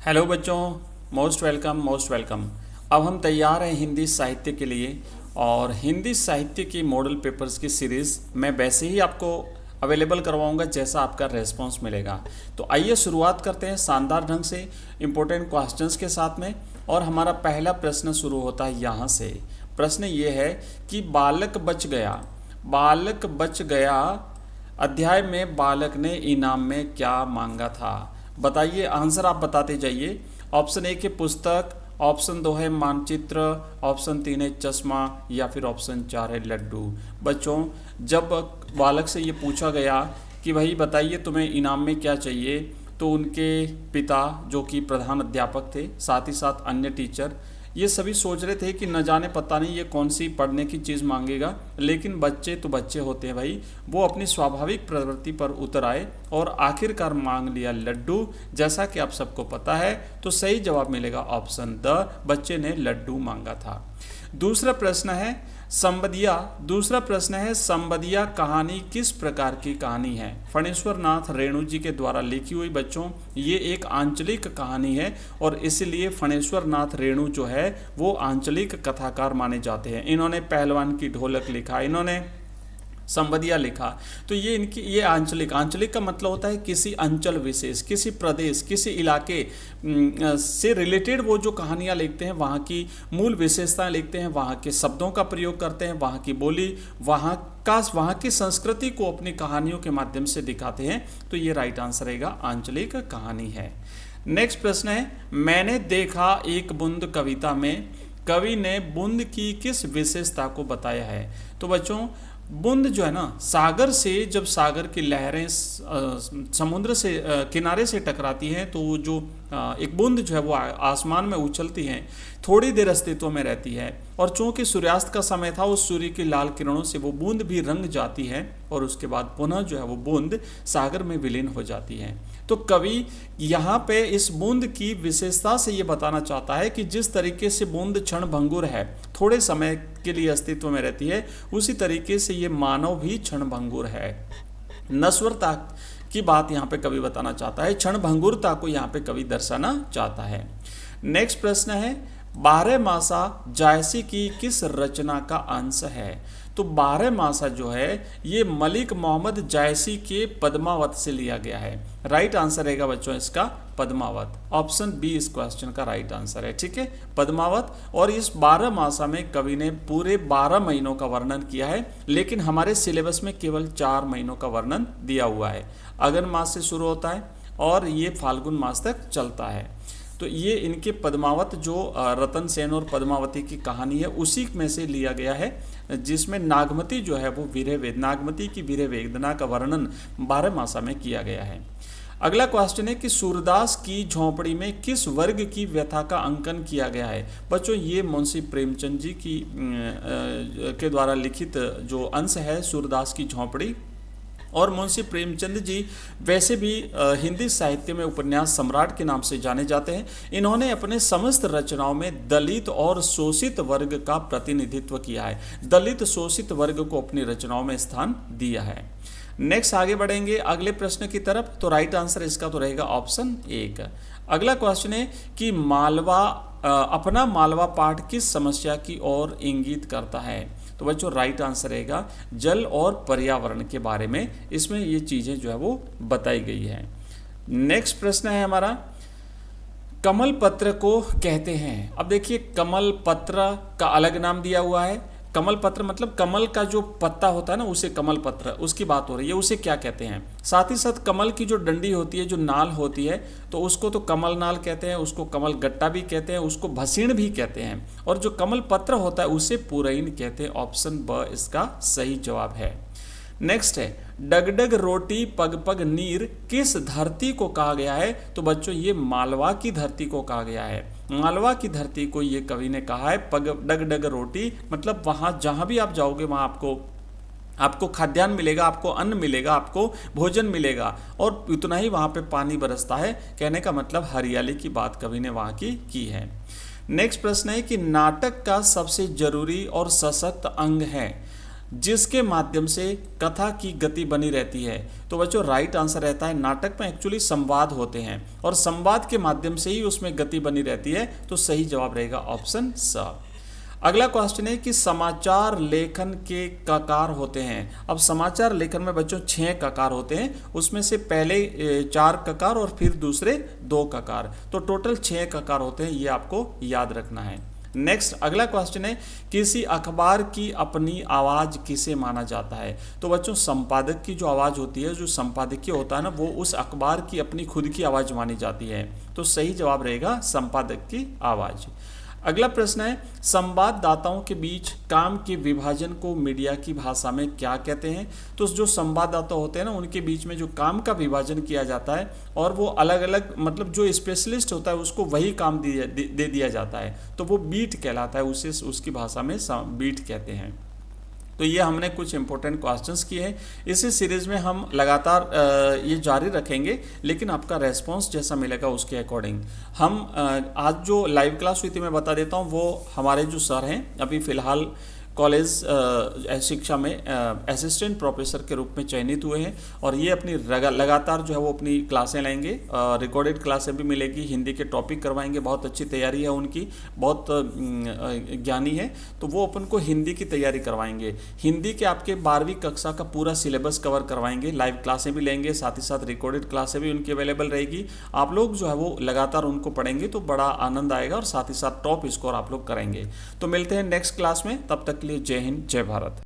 Hello बच्चों, most welcome most welcome. अब हम तैयार हैं हिंदी साहित्य के लिए। और हिंदी साहित्य की मॉडल पेपर्स की सीरीज़ मैं वैसे ही आपको अवेलेबल करवाऊंगा जैसा आपका रेस्पॉन्स मिलेगा। तो आइए शुरुआत करते हैं शानदार ढंग से इम्पोर्टेंट क्वेश्चंस के साथ में। और हमारा पहला प्रश्न शुरू होता है यहाँ से। प्रश्न ये है कि बालक बच गया। बालक बच गया अध्याय में बालक ने इनाम में क्या मांगा था? बताइए, आंसर आप बताते जाइए। ऑप्शन ए है पुस्तक, ऑप्शन 2 है मानचित्र, ऑप्शन 3 है चश्मा या फिर ऑप्शन 4 है लड्डू। बच्चों, जब बालक से ये पूछा गया कि भाई बताइए तुम्हें इनाम में क्या चाहिए, तो उनके पिता जो कि प्रधान अध्यापक थे, साथ ही साथ अन्य टीचर, ये सभी सोच रहे थे कि न जाने पता नहीं ये कौन सी पढ़ने की चीज़ मांगेगा। लेकिन बच्चे तो बच्चे होते हैं भाई, वो अपनी स्वाभाविक प्रवृत्ति पर उतर आए और आखिरकार मांग लिया लड्डू। जैसा कि आप सबको पता है, तो सही जवाब मिलेगा ऑप्शन द, बच्चे ने लड्डू मांगा था। दूसरा प्रश्न है संबदिया कहानी किस प्रकार की कहानी है? फणेश्वर नाथ रेणु जी के द्वारा लिखी हुई। बच्चों, ये एक आंचलिक कहानी है और इसलिए फणेश्वर नाथ रेणु जो है वो आंचलिक कथाकार माने जाते हैं। इन्होंने पहलवान की ढोलक लिखा, इन्होंने संबदिया लिखा। तो ये आंचलिक का मतलब होता है किसी अंचल विशेष, किसी प्रदेश, किसी इलाके से रिलेटेड वो जो कहानियाँ लिखते हैं, वहाँ की मूल विशेषताएं लिखते हैं, वहाँ के शब्दों का प्रयोग करते हैं, वहाँ की बोली, वहाँ की संस्कृति को अपनी कहानियों के माध्यम से दिखाते हैं। तो ये राइट आंसर रहेगा, आंचलिक कहानी है। नेक्स्ट प्रश्न है, मैंने देखा एक बूंद कविता में कवि ने बूंद की किस विशेषता को बताया है? तो बच्चों, बूंद जो है ना, सागर से जब सागर की लहरें समुद्र से किनारे से टकराती हैं, तो वो जो एक बूंद जो है वो आसमान में उछलती हैं, थोड़ी देर अस्तित्व में रहती है। और चूंकि सूर्यास्त का समय था, उस सूर्य की लाल किरणों से वो बूंद भी रंग जाती है और उसके बाद पुनः जो है वो बूंद सागर में विलीन हो जाती है। तो कवि यहाँ पे इस बूंद की विशेषता से ये बताना चाहता है कि जिस तरीके से बूंद क्षण भंगुर है, थोड़े समय के लिए अस्तित्व में रहती है, उसी तरीके से ये मानव भी क्षण भंगुर है। नश्वरता की बात यहाँ पे कवि बताना चाहता है, क्षण भंगुरता को यहाँ पे कवि दर्शाना चाहता है। नेक्स्ट प्रश्न है, 12 मासा जायसी की किस रचना का अंश है? तो 12 मासा जो है ये मलिक मोहम्मद जायसी के पद्मावत से लिया गया है। राइट आंसर रहेगा बच्चों इसका पद्मावत। ऑप्शन बी इस क्वेश्चन का राइट आंसर है। ठीक है, पद्मावत। और इस 12 मासा में कवि ने पूरे 12 महीनों का वर्णन किया है, लेकिन हमारे सिलेबस में केवल 4 महीनों का वर्णन दिया हुआ है। अगन मास से शुरू होता है और ये फाल्गुन मास तक चलता है। तो ये इनके पद्मावत जो रतन सेन और पद्मावती की कहानी है, उसी में से लिया गया है, जिसमें नागमती जो है वो नागमती की वीर वेदना का वर्णन 12 मासा में किया गया है। अगला क्वेश्चन है कि सूरदास की झोंपड़ी में किस वर्ग की व्यथा का अंकन किया गया है? बच्चों, ये मुंशी प्रेमचंद जी के द्वारा लिखित जो अंश है सूरदास की झोंपड़ी। और मुंशी प्रेमचंद जी वैसे भी हिंदी साहित्य में उपन्यास सम्राट के नाम से जाने जाते हैं। इन्होंने अपने समस्त रचनाओं में दलित और शोषित वर्ग का प्रतिनिधित्व किया है, दलित शोषित वर्ग को अपनी रचनाओं में स्थान दिया है। नेक्स्ट आगे बढ़ेंगे अगले प्रश्न की तरफ। तो राइट आंसर इसका तो रहेगा ऑप्शन 1। अगला क्वेश्चन है कि अपना मालवा पाठ किस समस्या की ओर इंगित करता है? तो बच्चों, राइट आंसर रहेगा जल और पर्यावरण के बारे में, इसमें ये चीज़ें जो है वो बताई गई है। नेक्स्ट प्रश्न है हमारा, कमल पत्र को कहते हैं। अब देखिए, कमल पत्र का अलग नाम दिया हुआ है। कमल पत्र मतलब कमल का जो पत्ता होता है ना, उसे कमल पत्र, उसकी बात हो रही है, उसे क्या कहते हैं। साथ ही साथ कमल की जो डंडी होती है, जो नाल होती है, तो उसको तो कमल नाल कहते हैं, उसको कमल गट्टा भी कहते हैं, उसको भसीण भी कहते हैं। और जो कमल पत्र होता है उसे पुरैन कहते हैं। ऑप्शन ब इसका सही जवाब है। नेक्स्ट है, डगडग रोटी पग पग नीर किस धरती को कहा गया है? तो बच्चों, ये मालवा की धरती को कहा गया है। मालवा की धरती को ये कवि ने कहा है डगडग रोटी, मतलब वहाँ जहाँ भी आप जाओगे वहाँ आपको खाद्यान्न मिलेगा, आपको अन्न मिलेगा, आपको भोजन मिलेगा, और उतना ही वहाँ पे पानी बरसता है। कहने का मतलब हरियाली की बात कवि ने वहाँ की है। नेक्स्ट प्रश्न है कि नाटक का सबसे जरूरी और सशक्त अंग है। जिसके माध्यम से कथा की गति बनी रहती है। तो बच्चों राइट आंसर रहता है, नाटक में एक्चुअली संवाद होते हैं और संवाद के माध्यम से ही उसमें गति बनी रहती है। तो सही जवाब रहेगा ऑप्शन स। अगला क्वेश्चन है कि समाचार लेखन के ककार होते हैं। अब समाचार लेखन में बच्चों 6 ककार होते हैं, उसमें से पहले 4 ककार और फिर दूसरे 2 ककार, तो टोटल 6 ककार होते हैं, ये आपको याद रखना है। नेक्स्ट अगला क्वेश्चन है, किसी अखबार की अपनी आवाज़ किसे माना जाता है। तो बच्चों संपादक की जो आवाज़ होती है, जो संपादकीय होता है ना, वो उस अखबार की अपनी खुद की आवाज़ मानी जाती है। तो सही जवाब रहेगा संपादक की आवाज़। अगला प्रश्न है, संवाददाताओं के बीच काम के विभाजन को मीडिया की भाषा में क्या कहते हैं। तो जो संवाददाता होते हैं ना, उनके बीच में जो काम का विभाजन किया जाता है और वो अलग अलग मतलब जो स्पेशलिस्ट होता है उसको वही काम दे दिया जाता है, तो वो बीट कहलाता है, उसे उसकी भाषा में बीट कहते हैं। तो ये हमने कुछ इंपॉर्टेंट क्वेश्चंस किए हैं। इसी सीरीज़ में हम लगातार ये जारी रखेंगे, लेकिन आपका रेस्पॉन्स जैसा मिलेगा उसके अकॉर्डिंग हम आज जो लाइव क्लास हुई थी मैं बता देता हूँ, वो हमारे जो सर हैं अभी फ़िलहाल कॉलेज शिक्षा में असिस्टेंट प्रोफेसर के रूप में चयनित हुए हैं और ये अपनी लगातार जो है वो अपनी क्लासें लेंगे, रिकॉर्डेड क्लासें भी मिलेगी, हिंदी के टॉपिक करवाएंगे, बहुत अच्छी तैयारी है उनकी, बहुत ज्ञानी है, तो वो अपन को हिंदी की तैयारी करवाएंगे। हिंदी के आपके 12वीं कक्षा का पूरा सिलेबस कवर करवाएंगे, लाइव क्लासें भी लेंगे, साथ ही साथ रिकॉर्डेड क्लासें भी उनकी अवेलेबल रहेगी। आप लोग जो है वो लगातार उनको पढ़ेंगे तो बड़ा आनंद आएगा और साथ ही साथ टॉप स्कोर आप लोग करेंगे। तो मिलते हैं नेक्स्ट क्लास में, तब तक के लिए जय हिंद जय भारत।